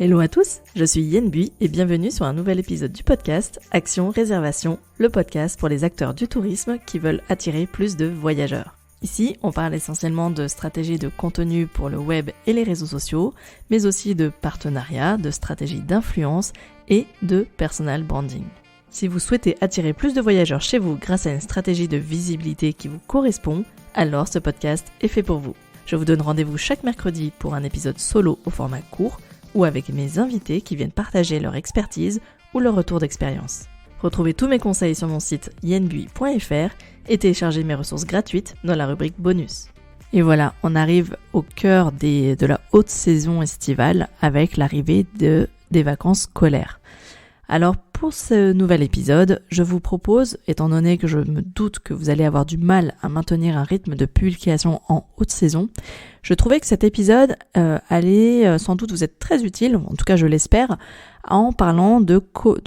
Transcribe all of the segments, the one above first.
Hello à tous, je suis Yen Bui et bienvenue sur un nouvel épisode du podcast Action Réservation, le podcast pour les acteurs du tourisme qui veulent attirer plus de voyageurs. Ici, on parle essentiellement de stratégies de contenu pour le web et les réseaux sociaux, mais aussi de partenariats, de stratégies d'influence et de personal branding. Si vous souhaitez attirer plus de voyageurs chez vous grâce à une stratégie de visibilité qui vous correspond, alors ce podcast est fait pour vous. Je vous donne rendez-vous chaque mercredi pour un épisode solo au format court ou avec mes invités qui viennent partager leur expertise ou leur retour d'expérience. Retrouvez tous mes conseils sur mon site yenbui.fr et téléchargez mes ressources gratuites dans la rubrique bonus. Et voilà, on arrive au cœur de la haute saison estivale avec l'arrivée des vacances scolaires. Alors pour ce nouvel épisode, je vous propose, étant donné que je me doute que vous allez avoir du mal à maintenir un rythme de publication en haute saison, je trouvais que cet épisode allait sans doute vous être très utile, en tout cas je l'espère, en parlant du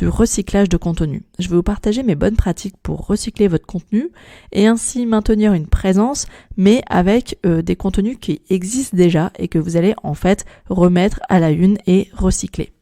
recyclage de contenu. Je vais vous partager mes bonnes pratiques pour recycler votre contenu et ainsi maintenir une présence, mais avec des contenus qui existent déjà et que vous allez en fait remettre à la une et recycler.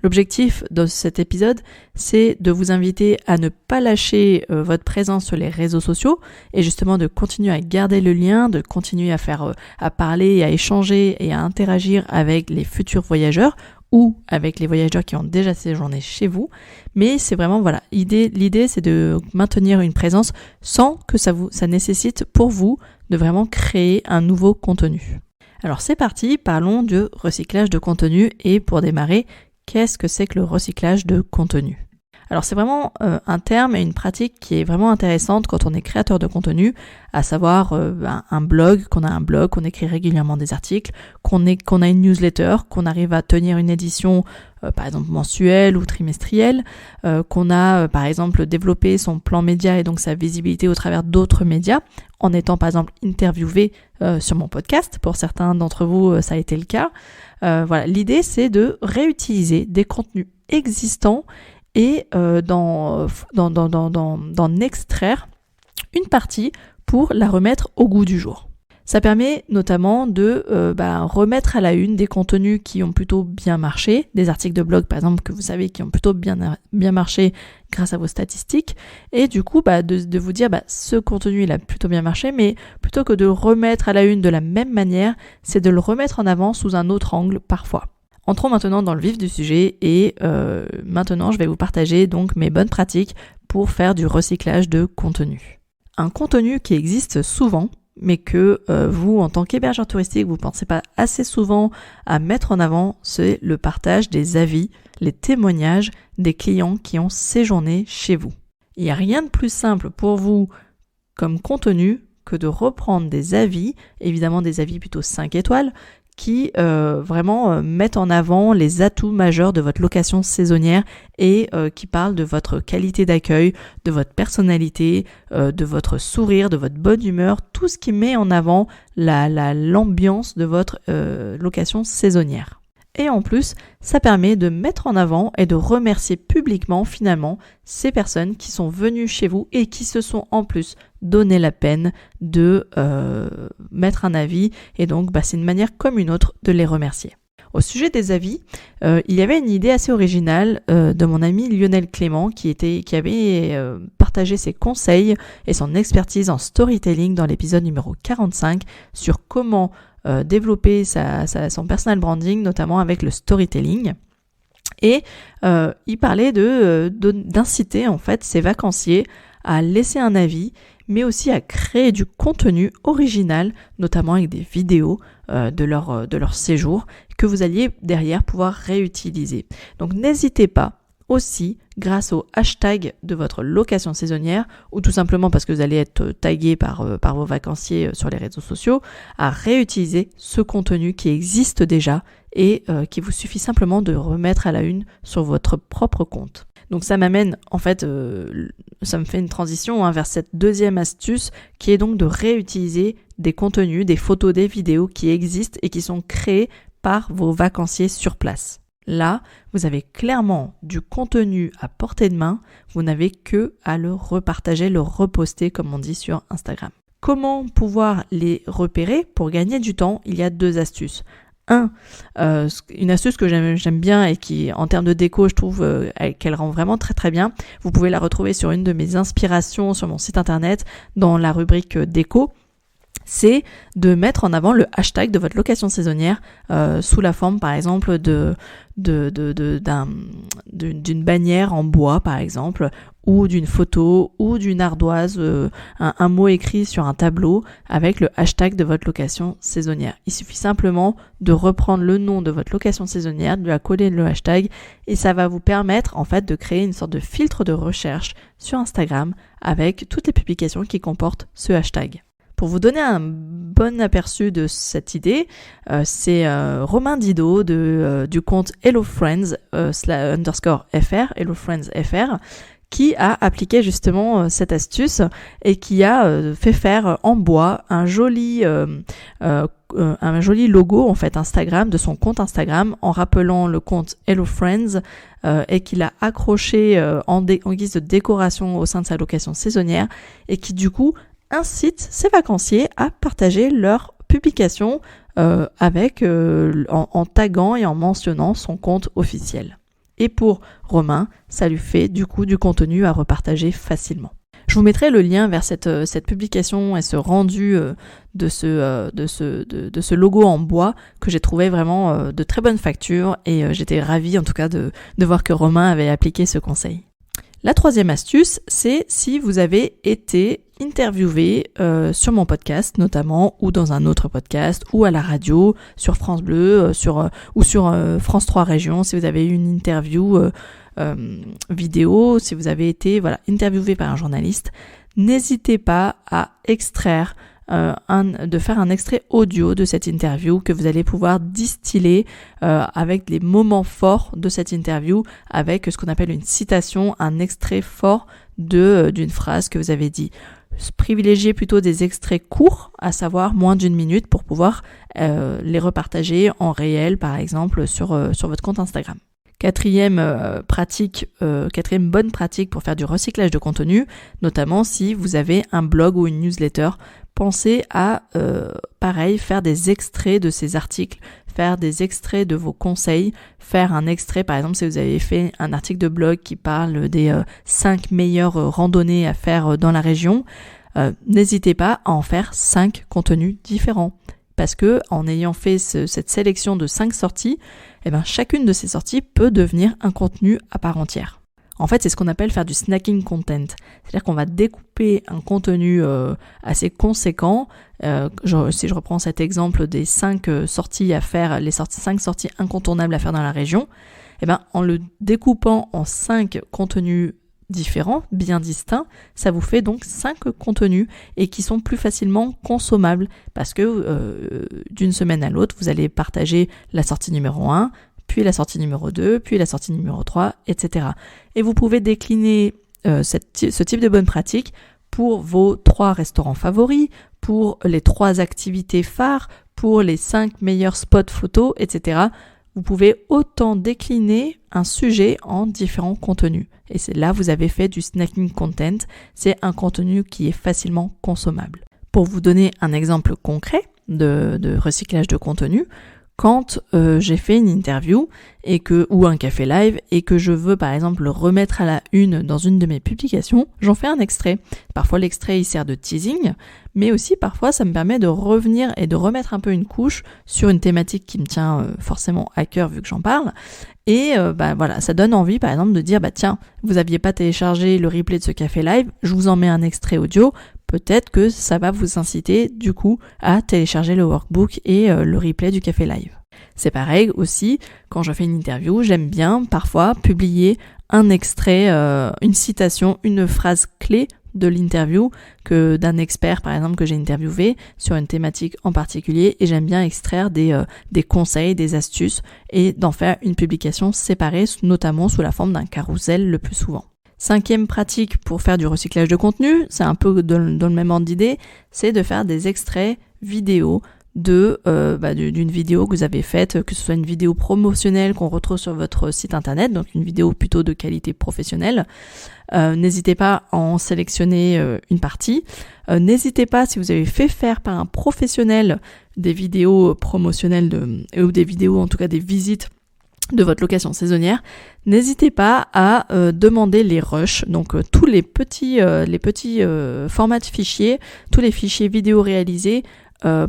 L'objectif de cet épisode, c'est de vous inviter à ne pas lâcher votre présence sur les réseaux sociaux et justement de continuer à garder le lien, de continuer à parler, à échanger et à interagir avec les futurs voyageurs ou avec les voyageurs qui ont déjà séjourné chez vous. Mais c'est vraiment, voilà, l'idée c'est de maintenir une présence sans que ça nécessite pour vous de vraiment créer un nouveau contenu. Alors c'est parti, parlons du recyclage de contenu et pour démarrer, qu'est-ce que c'est que le recyclage de contenu ? Alors c'est vraiment un terme et une pratique qui est vraiment intéressante quand on est créateur de contenu, à savoir qu'on a un blog, qu'on écrit régulièrement des articles, qu'on a une newsletter, qu'on arrive à tenir une édition par exemple mensuelle ou trimestrielle, qu'on a par exemple développé son plan média et donc sa visibilité au travers d'autres médias, en étant par exemple interviewé sur mon podcast. Pour certains d'entre vous, ça a été le cas. Voilà, l'idée c'est de réutiliser des contenus existants et d'en extraire une partie pour la remettre au goût du jour. Ça permet notamment de remettre à la une des contenus qui ont plutôt bien marché, des articles de blog par exemple que vous savez qui ont plutôt bien marché grâce à vos statistiques, et du coup de vous dire ce contenu il a plutôt bien marché, mais plutôt que de le remettre à la une de la même manière, c'est de le remettre en avant sous un autre angle parfois. Entrons maintenant dans le vif du sujet et maintenant je vais vous partager donc mes bonnes pratiques pour faire du recyclage de contenu. Un contenu qui existe souvent, mais que vous, en tant qu'hébergeur touristique, vous ne pensez pas assez souvent à mettre en avant, c'est le partage des avis, les témoignages des clients qui ont séjourné chez vous. Il n'y a rien de plus simple pour vous comme contenu que de reprendre des avis, évidemment des avis plutôt 5 étoiles, qui vraiment mettent en avant les atouts majeurs de votre location saisonnière et qui parlent de votre qualité d'accueil, de votre personnalité, de votre sourire, de votre bonne humeur, tout ce qui met en avant l'ambiance de votre location saisonnière. Et en plus, ça permet de mettre en avant et de remercier publiquement finalement ces personnes qui sont venues chez vous et qui se sont en plus donné la peine de mettre un avis, et donc c'est une manière comme une autre de les remercier. Au sujet des avis, il y avait une idée assez originale de mon ami Lionel Clément qui avait partagé ses conseils et son expertise en storytelling dans l'épisode numéro 45 sur comment développer son personal branding, notamment avec le storytelling. Et il parlait d'inciter en fait ses vacanciers à laisser un avis, mais aussi à créer du contenu original, notamment avec des vidéos de leur séjour, que vous alliez derrière pouvoir réutiliser. Donc n'hésitez pas aussi, grâce au hashtag de votre location saisonnière, ou tout simplement parce que vous allez être tagué par vos vacanciers sur les réseaux sociaux, à réutiliser ce contenu qui existe déjà et qui vous suffit simplement de remettre à la une sur votre propre compte. Donc ça m'amène, en fait, ça me fait une transition vers cette deuxième astuce qui est donc de réutiliser des contenus, des photos, des vidéos qui existent et qui sont créés par vos vacanciers sur place. Là, vous avez clairement du contenu à portée de main, vous n'avez que à le repartager, le reposter comme on dit sur Instagram. Comment pouvoir les repérer? Pour gagner du temps, il y a 2 astuces. Une astuce que j'aime bien et qui, en termes de déco, je trouve qu'elle rend vraiment très très bien. Vous pouvez la retrouver sur une de mes inspirations sur mon site internet dans la rubrique déco. C'est de mettre en avant le hashtag de votre location saisonnière sous la forme, par exemple, d'une bannière en bois, par exemple, ou d'une photo, ou d'une ardoise, un mot écrit sur un tableau avec le hashtag de votre location saisonnière. Il suffit simplement de reprendre le nom de votre location saisonnière, de lui coller le hashtag, et ça va vous permettre, en fait, de créer une sorte de filtre de recherche sur Instagram avec toutes les publications qui comportent ce hashtag. Pour vous donner un bon aperçu de cette idée, c'est Romain Didot du compte HelloFriends _FR, HelloFriendsFR, qui a appliqué justement cette astuce et qui a fait faire en bois un joli logo en fait Instagram de son compte Instagram en rappelant le compte HelloFriends et qu'il a accroché en guise de décoration au sein de sa location saisonnière et qui du coup incite ses vacanciers à partager leurs publications en taguant et en mentionnant son compte officiel. Et pour Romain, ça lui fait du coup du contenu à repartager facilement. Je vous mettrai le lien vers cette publication et ce rendu de ce logo en bois que j'ai trouvé vraiment de très bonne facture et j'étais ravie en tout cas de voir que Romain avait appliqué ce conseil. La troisième astuce, c'est si vous avez été interviewé sur mon podcast notamment ou dans un autre podcast ou à la radio, sur France Bleu ou sur France 3 Régions, si vous avez eu une interview vidéo, si vous avez été interviewé par un journaliste, n'hésitez pas à extraire de faire un extrait audio de cette interview que vous allez pouvoir distiller avec les moments forts de cette interview, avec ce qu'on appelle une citation, un extrait fort d'une phrase que vous avez dit. Privilégiez plutôt des extraits courts, à savoir moins d'1 minute, pour pouvoir les repartager en réel, par exemple, sur votre compte Instagram. Quatrième bonne pratique pour faire du recyclage de contenu, notamment si vous avez un blog ou une newsletter, pensez à, faire des extraits de ces articles, faire des extraits de vos conseils, faire un extrait, par exemple, si vous avez fait un article de blog qui parle des 5 meilleures randonnées à faire dans la région, n'hésitez pas à en faire 5 contenus différents. Parce que en ayant fait cette sélection de 5 sorties, chacune de ces sorties peut devenir un contenu à part entière. En fait, c'est ce qu'on appelle faire du snacking content. C'est-à-dire qu'on va découper un contenu assez conséquent. Si je reprends cet exemple des 5 sorties à faire, 5 sorties incontournables à faire dans la région, en le découpant en 5 contenus différents, bien distincts, ça vous fait donc 5 contenus et qui sont plus facilement consommables parce que d'une semaine à l'autre, vous allez partager la sortie numéro 1, puis la sortie numéro 2, puis la sortie numéro 3, etc. Et vous pouvez décliner ce type de bonne pratique pour vos 3 restaurants favoris, pour les 3 activités phares, pour les 5 meilleurs spots photos, etc. Vous pouvez autant décliner un sujet en différents contenus. Et c'est là vous avez fait du snacking content. C'est un contenu qui est facilement consommable. Pour vous donner un exemple concret de recyclage de contenu, quand j'ai fait une interview ou un café live et que je veux par exemple le remettre à la une dans une de mes publications, j'en fais un extrait. Parfois l'extrait il sert de teasing, mais aussi parfois ça me permet de revenir et de remettre un peu une couche sur une thématique qui me tient forcément à cœur vu que j'en parle. Et ça donne envie par exemple de dire tiens, vous aviez pas téléchargé le replay de ce café live, je vous en mets un extrait audio. Peut-être que ça va vous inciter du coup à télécharger le workbook et le replay du café live. C'est pareil aussi, quand je fais une interview, j'aime bien parfois publier un extrait, une citation, une phrase clé de l'interview d'un expert par exemple que j'ai interviewé sur une thématique en particulier et j'aime bien extraire des conseils, des astuces et d'en faire une publication séparée, notamment sous la forme d'un carrousel le plus souvent. 5e pratique pour faire du recyclage de contenu, c'est un peu dans le même ordre d'idée, c'est de faire des extraits vidéo d'une vidéo que vous avez faite, que ce soit une vidéo promotionnelle qu'on retrouve sur votre site internet, donc une vidéo plutôt de qualité professionnelle. N'hésitez pas à en sélectionner une partie. N'hésitez pas, si vous avez fait faire par un professionnel des vidéos promotionnelles ou des vidéos, en tout cas des visites de votre location saisonnière, n'hésitez pas à demander les rushs, donc tous les petits formats de fichiers, tous les fichiers vidéo réalisés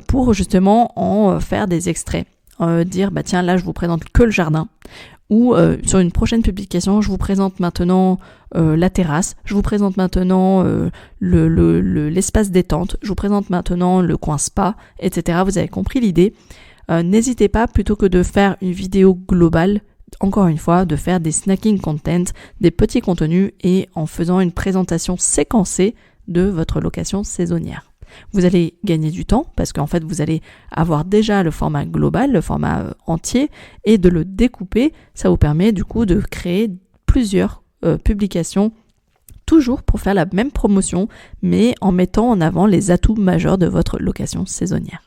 pour justement en faire des extraits. Dire tiens, là je vous présente que le jardin, ou sur une prochaine publication je vous présente maintenant la terrasse, je vous présente maintenant l'espace détente, je vous présente maintenant le coin spa, etc. Vous avez compris l'idée. N'hésitez pas, plutôt que de faire une vidéo globale, encore une fois, de faire des snacking content, des petits contenus, et en faisant une présentation séquencée de votre location saisonnière. Vous allez gagner du temps parce qu'en fait vous allez avoir déjà le format global, le format entier, et de le découper, ça vous permet du coup de créer plusieurs publications, toujours pour faire la même promotion, mais en mettant en avant les atouts majeurs de votre location saisonnière.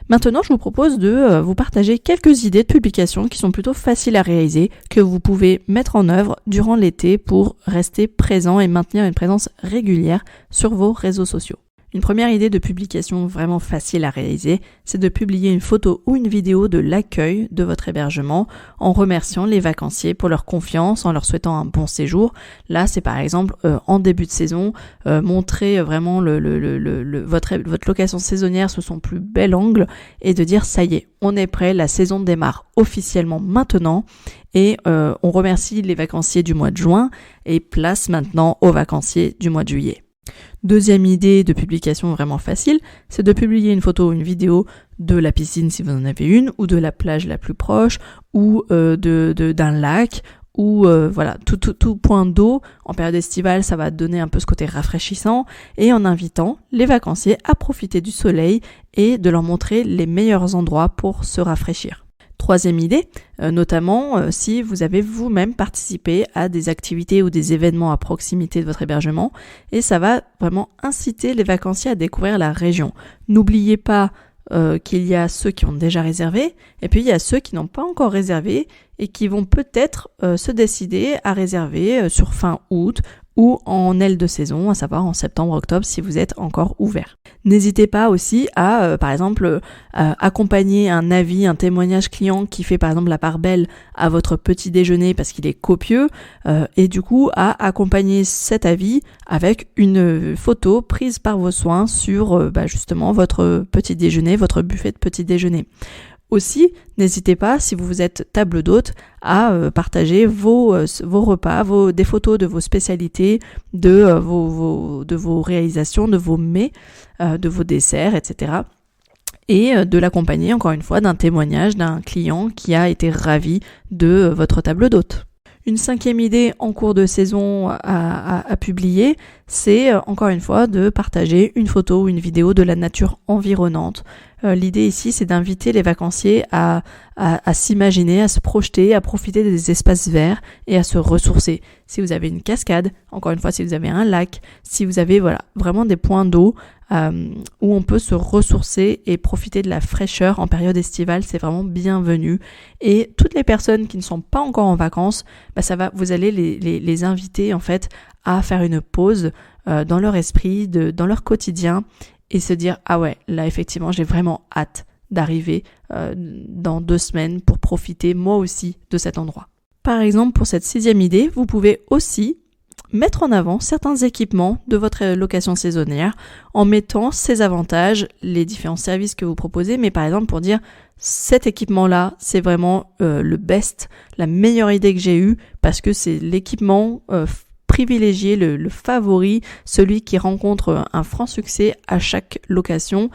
Maintenant, je vous propose de vous partager quelques idées de publications qui sont plutôt faciles à réaliser, que vous pouvez mettre en œuvre durant l'été pour rester présent et maintenir une présence régulière sur vos réseaux sociaux. Une première idée de publication vraiment facile à réaliser, c'est de publier une photo ou une vidéo de l'accueil de votre hébergement en remerciant les vacanciers pour leur confiance, en leur souhaitant un bon séjour. Là, c'est par exemple en début de saison, montrer vraiment votre location saisonnière sous son plus bel angle et de dire ça y est, on est prêt, la saison démarre officiellement maintenant et on remercie les vacanciers du mois de juin et place maintenant aux vacanciers du mois de juillet. Deuxième idée de publication vraiment facile, c'est de publier une photo ou une vidéo de la piscine si vous en avez une, ou de la plage la plus proche, ou d'un lac, ou tout point d'eau. En période estivale, ça va donner un peu ce côté rafraîchissant, et en invitant les vacanciers à profiter du soleil et de leur montrer les meilleurs endroits pour se rafraîchir. Troisième idée, notamment si vous avez vous-même participé à des activités ou des événements à proximité de votre hébergement, et ça va vraiment inciter les vacanciers à découvrir la région. N'oubliez pas qu'il y a ceux qui ont déjà réservé, et puis il y a ceux qui n'ont pas encore réservé et qui vont peut-être se décider à réserver sur fin août ou en aile de saison, à savoir en septembre-octobre si vous êtes encore ouvert. N'hésitez pas aussi à, par exemple, accompagner un avis, un témoignage client qui fait par exemple la part belle à votre petit déjeuner parce qu'il est copieux, et du coup à accompagner cet avis avec une photo prise par vos soins sur justement votre petit déjeuner, votre buffet de petit déjeuner. Aussi, n'hésitez pas, si vous êtes table d'hôte, à partager vos repas, des photos de vos spécialités, de vos réalisations, de vos mets, de vos desserts, etc. Et de l'accompagner, encore une fois, d'un témoignage d'un client qui a été ravi de votre table d'hôte. Une cinquième idée en cours de saison à publier, c'est encore une fois de partager une photo ou une vidéo de la nature environnante. L'idée ici, c'est d'inviter les vacanciers à s'imaginer, à se projeter, à profiter des espaces verts et à se ressourcer. Si vous avez une cascade, encore une fois, si vous avez un lac, si vous avez vraiment des points d'eau où on peut se ressourcer et profiter de la fraîcheur en période estivale, c'est vraiment bienvenu. Et toutes les personnes qui ne sont pas encore en vacances, vous allez les inviter en fait à faire une pause dans leur esprit, dans leur quotidien, et se dire ah ouais, là effectivement j'ai vraiment hâte d'arriver dans 2 semaines pour profiter moi aussi de cet endroit. Par exemple, pour cette 6e idée, vous pouvez aussi mettre en avant certains équipements de votre location saisonnière en mettant ses avantages, les différents services que vous proposez, mais par exemple pour dire cet équipement-là, c'est vraiment le best, la meilleure idée que j'ai eue parce que c'est l'équipement privilégié, le favori, celui qui rencontre un franc succès à chaque location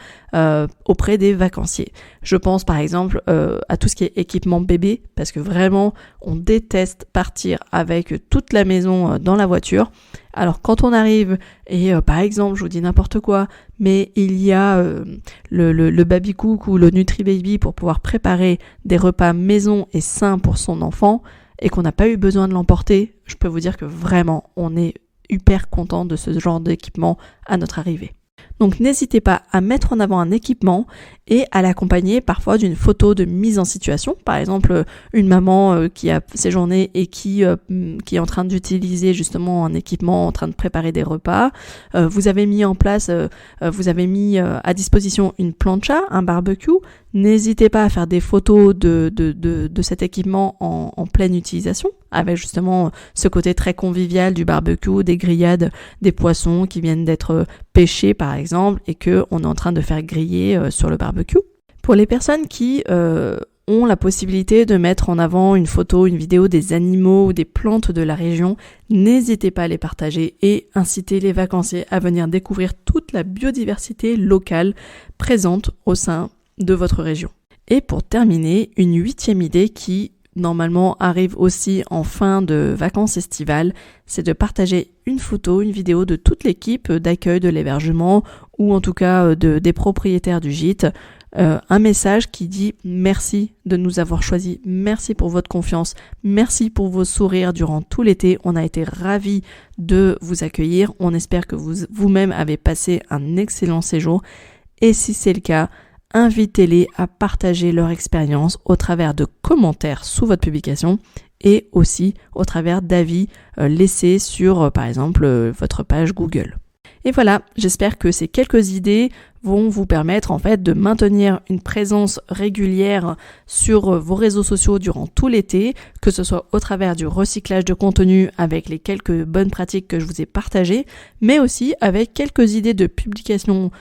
auprès des vacanciers. Je pense par exemple à tout ce qui est équipement bébé, parce que vraiment on déteste partir avec toute la maison dans la voiture. Alors quand on arrive et par exemple, je vous dis n'importe quoi, mais il y a le baby cook ou le Nutri Baby pour pouvoir préparer des repas maison et sains pour son enfant, et qu'on n'a pas eu besoin de l'emporter, je peux vous dire que vraiment, on est hyper content de ce genre d'équipement à notre arrivée. Donc n'hésitez pas à mettre en avant un équipement et à l'accompagner parfois d'une photo de mise en situation. Par exemple, une maman qui a séjourné et qui est en train d'utiliser justement un équipement, en train de préparer des repas. Vous avez mis à disposition une plancha, un barbecue. N'hésitez pas à faire des photos de cet équipement en pleine utilisation, avec justement ce côté très convivial du barbecue, des grillades, des poissons qui viennent d'être pêchés par exemple et qu'on est en train de faire griller sur le barbecue. Pour les personnes qui ont la possibilité de mettre en avant une photo, une vidéo des animaux ou des plantes de la région, n'hésitez pas à les partager et incitez les vacanciers à venir découvrir toute la biodiversité locale présente au sein de votre région. Et pour terminer, une 8e idée qui normalement arrive aussi en fin de vacances estivales, c'est de partager une photo, une vidéo de toute l'équipe d'accueil de l'hébergement ou en tout cas des propriétaires du gîte, un message qui dit merci de nous avoir choisis, merci pour votre confiance, merci pour vos sourires durant tout l'été, on a été ravis de vous accueillir, on espère que vous-même avez passé un excellent séjour et si c'est le cas, invitez-les à partager leur expérience au travers de commentaires sous votre publication et aussi au travers d'avis laissés sur, par exemple, votre page Google. Et voilà, j'espère que ces quelques idées vont vous permettre en fait de maintenir une présence régulière sur vos réseaux sociaux durant tout l'été, que ce soit au travers du recyclage de contenu avec les quelques bonnes pratiques que je vous ai partagées, mais aussi avec quelques idées de publication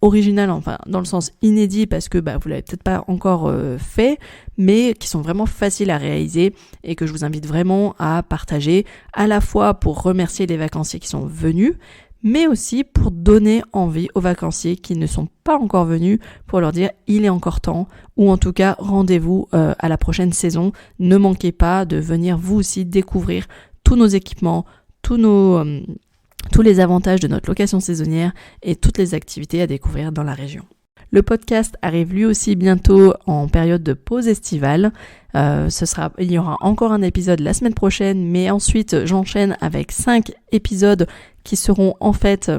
originales, enfin dans le sens inédit parce que vous l'avez peut-être pas encore fait, mais qui sont vraiment faciles à réaliser et que je vous invite vraiment à partager, à la fois pour remercier les vacanciers qui sont venus, mais aussi pour donner envie aux vacanciers qui ne sont pas encore venus, pour leur dire il est encore temps, ou en tout cas rendez-vous à la prochaine saison. Ne manquez pas de venir vous aussi découvrir tous nos équipements, tous les avantages de notre location saisonnière et toutes les activités à découvrir dans la région. Le podcast arrive lui aussi bientôt en période de pause estivale. Il y aura encore un épisode la semaine prochaine, mais ensuite j'enchaîne avec 5 épisodes qui seront en fait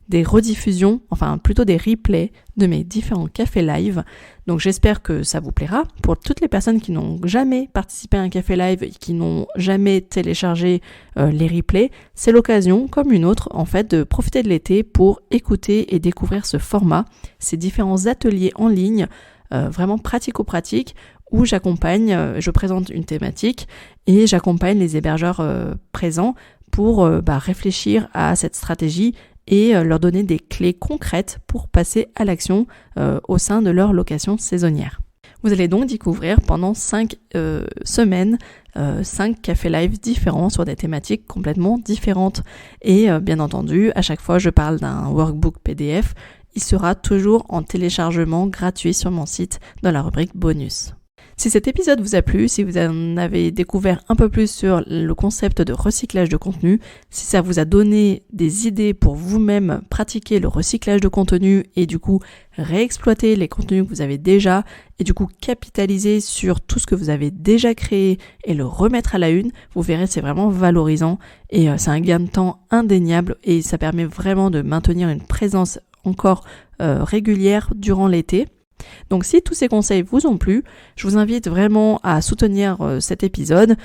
des rediffusions, enfin plutôt des replays de mes différents cafés live. Donc j'espère que ça vous plaira. Pour toutes les personnes qui n'ont jamais participé à un café live et qui n'ont jamais téléchargé les replays, c'est l'occasion, comme une autre, en fait, de profiter de l'été pour écouter et découvrir ce format, ces différents ateliers en ligne, vraiment pratico-pratiques, où je présente une thématique et j'accompagne les hébergeurs présents pour réfléchir à cette stratégie et leur donner des clés concrètes pour passer à l'action au sein de leur location saisonnière. Vous allez donc découvrir pendant 5 semaines 5 cafés live différents sur des thématiques complètement différentes. Et bien entendu, à chaque fois je parle d'un workbook PDF, il sera toujours en téléchargement gratuit sur mon site dans la rubrique bonus. Si cet épisode vous a plu, si vous en avez découvert un peu plus sur le concept de recyclage de contenu, si ça vous a donné des idées pour vous-même pratiquer le recyclage de contenu et du coup réexploiter les contenus que vous avez déjà et du coup capitaliser sur tout ce que vous avez déjà créé et le remettre à la une, vous verrez c'est vraiment valorisant et c'est un gain de temps indéniable et ça permet vraiment de maintenir une présence encore régulière durant l'été. Donc si tous ces conseils vous ont plu, je vous invite vraiment à soutenir cet épisode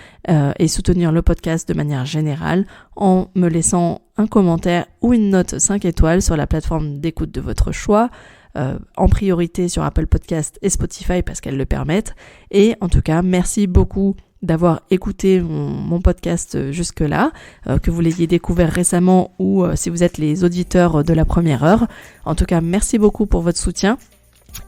et soutenir le podcast de manière générale en me laissant un commentaire ou une note 5 étoiles sur la plateforme d'écoute de votre choix, en priorité sur Apple Podcast et Spotify parce qu'elles le permettent. Et en tout cas, merci beaucoup d'avoir écouté mon podcast jusque-là, que vous l'ayez découvert récemment ou si vous êtes les auditeurs de la première heure. En tout cas, merci beaucoup pour votre soutien.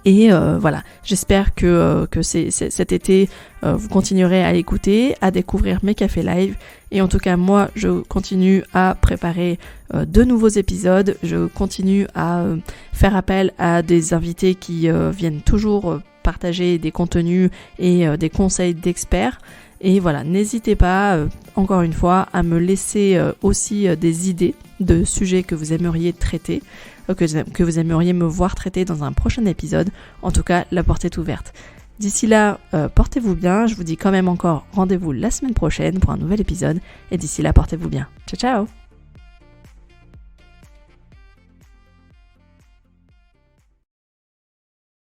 Et voilà, j'espère que cet été, vous continuerez à écouter, à découvrir mes cafés live. Et en tout cas, moi, je continue à préparer de nouveaux épisodes. Je continue à faire appel à des invités qui viennent toujours partager des contenus et des conseils d'experts. Et voilà, n'hésitez pas, encore une fois, à me laisser aussi des idées de sujets que vous aimeriez traiter, que vous aimeriez me voir traiter dans un prochain épisode. En tout cas, la porte est ouverte. D'ici là, portez-vous bien. Je vous dis quand même encore rendez-vous la semaine prochaine pour un nouvel épisode. Et d'ici là, portez-vous bien. Ciao, ciao!